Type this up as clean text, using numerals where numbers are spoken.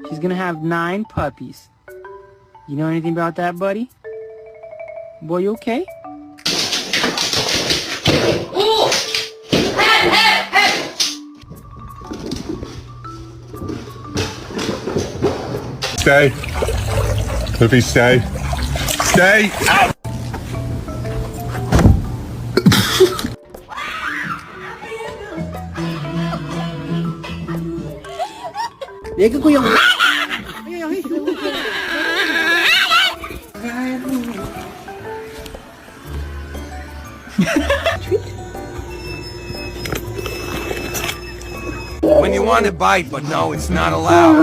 She's gonna have 9 puppies. You know anything about that, buddy? Boy, you okay? Oh! Hey, hey, hey! Stay. Puppy, stay. Stay out! Liga ko yung... When you want to bite, but no, it's not allowed.